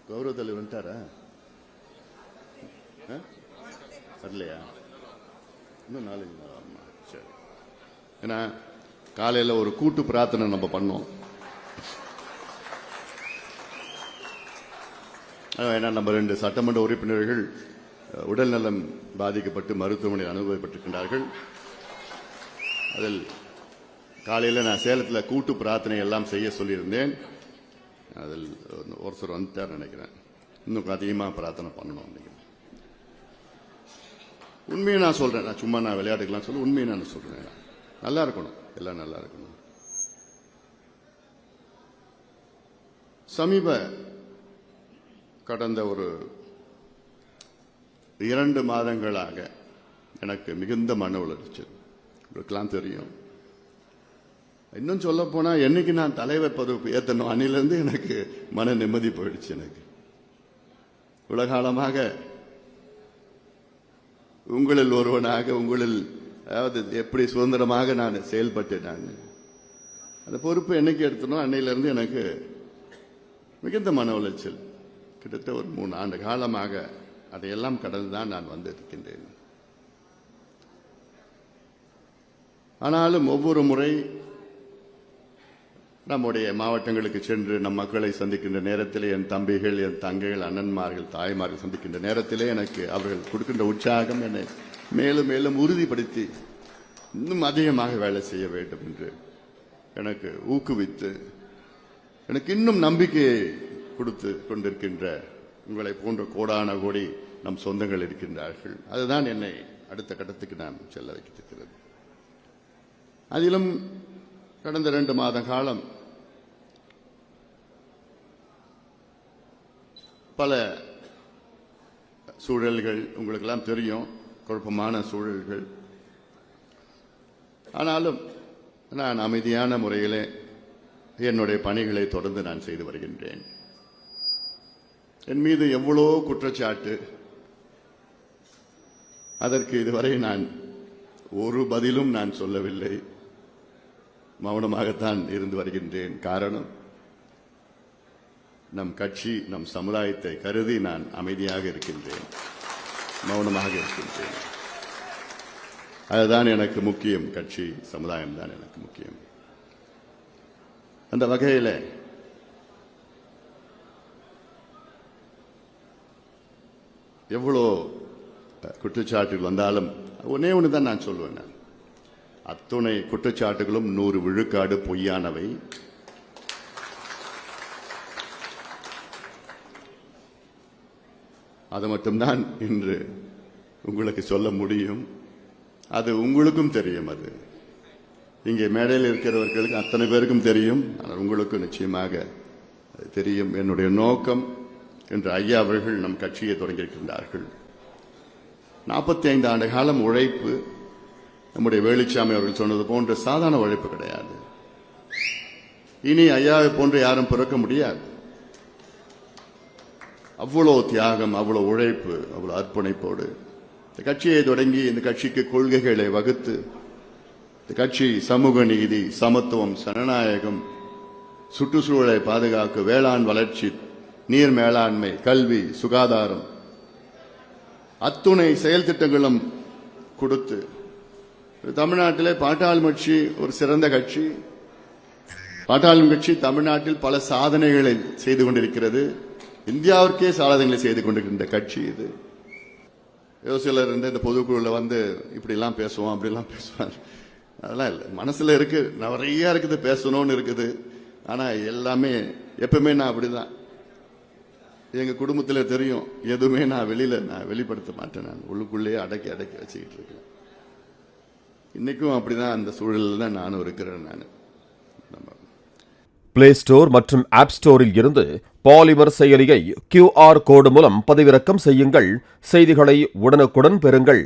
கௌரவ தலைவர் வந்துட்டாரா? வரலையா? இன்னும் 4 நாள் ஆகுமா? சரி. ஏன்னா காலையில் ஒரு கூட்டு பிரார்த்தனை நம்ம பண்ணோம். ஏன்னா நம்ம 2 சட்டமன்ற உறுப்பினர்கள் உடல்நலம் பாதிக்கப்பட்டு மருத்துவமனையில் அனுபவப்பட்டிருக்கின்றார்கள். அதில் காலையில் நான் சேலத்தில் கூட்டு பிரார்த்தனை எல்லாம் செய்ய சொல்லியிருந்தேன். அதில் ஒருத்தர் வந்துட்டார் நினைக்கிறேன். இன்னும் அதிகமாக பிரார்த்தனை பண்ணணும் நினைக்கிறேன். உண்மையை நான் சொல்றேன். நான் சும்மா நான் விளையாட்டுக்கெல்லாம் சொல்ல, உண்மையை நான் சொல்றேன். நல்லா இருக்கணும், எல்லாம் நல்லா இருக்கணும். கடந்த ஒரு 2 மாதங்களாக எனக்கு மிகுந்த மன உளைச்சல். உங்களுக்கெல்லாம் தெரியும். இன்னும் சொல்ல போனா என்னைக்கு நான் தலைவர் பதவி ஏற்றணும் அன்னிலிருந்து எனக்கு மன நிம்மதி போயிடுச்சு. எனக்கு உலகாலமாக உங்களில் ஒருவனாக, உங்களில் அதாவது எப்படி சுதந்திரமாக நான் செயல்பட்டேன். நான் அந்த பொறுப்பு என்னைக்கு எடுத்தனோ அன்னையிலிருந்து எனக்கு மிகுந்த மன உளைச்சல். கிட்டத்தட்ட ஒரு 3 ஆண்டு காலமாக அதையெல்லாம் கடந்துதான் நான் வந்திருக்கின்றேன். ஆனாலும் ஒவ்வொரு முறை நம்முடைய மாவட்டங்களுக்கு சென்று நம் மக்களை சந்திக்கின்ற நேரத்தில், என் தம்பிகள், என் தங்கைகள், அண்ணன்மார்கள், தாய்மார்கள் சந்திக்கின்ற நேரத்திலே எனக்கு அவர்கள் கொடுக்கின்ற உற்சாகம் என்னை மேலும் மேலும் உறுதிப்படுத்தி இன்னும் அதிகமாக வேலை செய்ய வேண்டும் என்று எனக்கு ஊக்குவித்து எனக்கு இன்னும் நம்பிக்கையை கொடுத்து கொண்டிருக்கின்ற உங்களை போன்ற கோடான கோடி நம் சொந்தங்கள் இருக்கின்றார்கள். அதுதான் என்னை அடுத்த கட்டத்துக்கு நான் செல்ல வைத்திருக்கிறது. அதிலும் கடந்த 2 மாத காலம் பல சூழல்கள் உங்களுக்கெல்லாம் தெரியும், குழப்பமான சூழல்கள். ஆனாலும் நான் அமைதியான முறையிலே என்னுடைய பணிகளை தொடர்ந்து நான் செய்து வருகின்றேன். என் மீது எவ்வளோ குற்றச்சாட்டு, அதற்கு இதுவரை நான் ஒரு பதிலும் நான் சொல்லவில்லை. மௌனமாகத்தான் இருந்து வருகின்றேன். காரணம், நம் கட்சி, நம் சமுதாயத்தை கருதி நான் அமைதியாக இருக்கின்றேன், மௌனமாக இருக்கின்றேன். அதுதான் எனக்கு முக்கியம். கட்சி, சமுதாயம் தான் எனக்கு முக்கியம். அந்த வகையில் எவ்வளோ குற்றச்சாட்டுகள் வந்தாலும் ஒன்னே ஒன்று தான் நான் சொல்லுவேன். அத்துணை குற்றச்சாட்டுகளும் 100 விழுக்காடு பொய்யானவை. அது மட்டும்தான் இன்று உங்களுக்கு சொல்ல முடியும். அது உங்களுக்கும் தெரியும். அது இங்கே மேடையில் இருக்கிறவர்களுக்கு அத்தனை பேருக்கும் தெரியும். ஆனால் உங்களுக்கு நிச்சயமாக தெரியும். என்னுடைய நோக்கம் என்று ஐயா அவர்கள் நம் கட்சியை தொடங்கியிருக்கின்றார்கள். 45 ஆண்டு காலம் உழைப்பு. நம்முடைய வேலுச்சாமி அவர்கள் சொன்னது போன்ற சாதாரண உழைப்பு கிடையாது. இனி ஐயாவை போன்று யாரும் பிறக்க முடியாது. அவ்வளோ தியாகம், அவ்வளோ உழைப்பு, அவ்வளோ அர்ப்பணிப்போடு இந்த கட்சியை தொடங்கி இந்த கட்சிக்கு கொள்கைகளை வகுத்து இந்த கட்சி சமூக நீதி, சமத்துவம், ஜனநாயகம், சுற்றுச்சூழலை பாதுகாக்க, வேளாண் வளர்ச்சி, நீர் மேலாண்மை, கல்வி, சுகாதாரம் அத்துணை செயல் திட்டங்களும் கொடுத்து தமிழ்நாட்டிலே பாட்டாளி கட்சி ஒரு சிறந்த கட்சி. பாட்டாளி கட்சி தமிழ்நாட்டில் பல சாதனைகளை செய்து கொண்டிருக்கிறது. இந்தியாவிற்கே சாதனைகளை செய்து கொண்டிருக்கின்ற கட்சி இது. ஏதோ சிலர் இந்த பொதுக்குழுல வந்து இப்படிலாம் பேசுவோம், அப்படிலாம் பேசுவார். அதெல்லாம் இல்லை. மனசுல இருக்கு, நிறைய இருக்குது, பேசணும்னு இருக்குது. ஆனா எல்லாமே எப்பவுமே நான் அப்படிதான். எங்க குடும்பத்துல தெரியும், எதுவுமே நான் வெளிப்படுத்த மாட்டேன். நான் உள்ளுக்குள்ளேயே அடக்கி வச்சுக்கிட்டு இருக்கேன். இன்னைக்கும் அப்படிதான், அந்த சூழலில் தான் நானும் இருக்கிறேன். நான் பிளே ஸ்டோர் மற்றும் ஆப் ஸ்டோரில் இருந்து பாலிமர் செயலியை QR கோடு மூலம் பதிவிறக்கம் செய்யுங்கள். செய்திகளை உடனுக்குடன் பெறுங்கள்.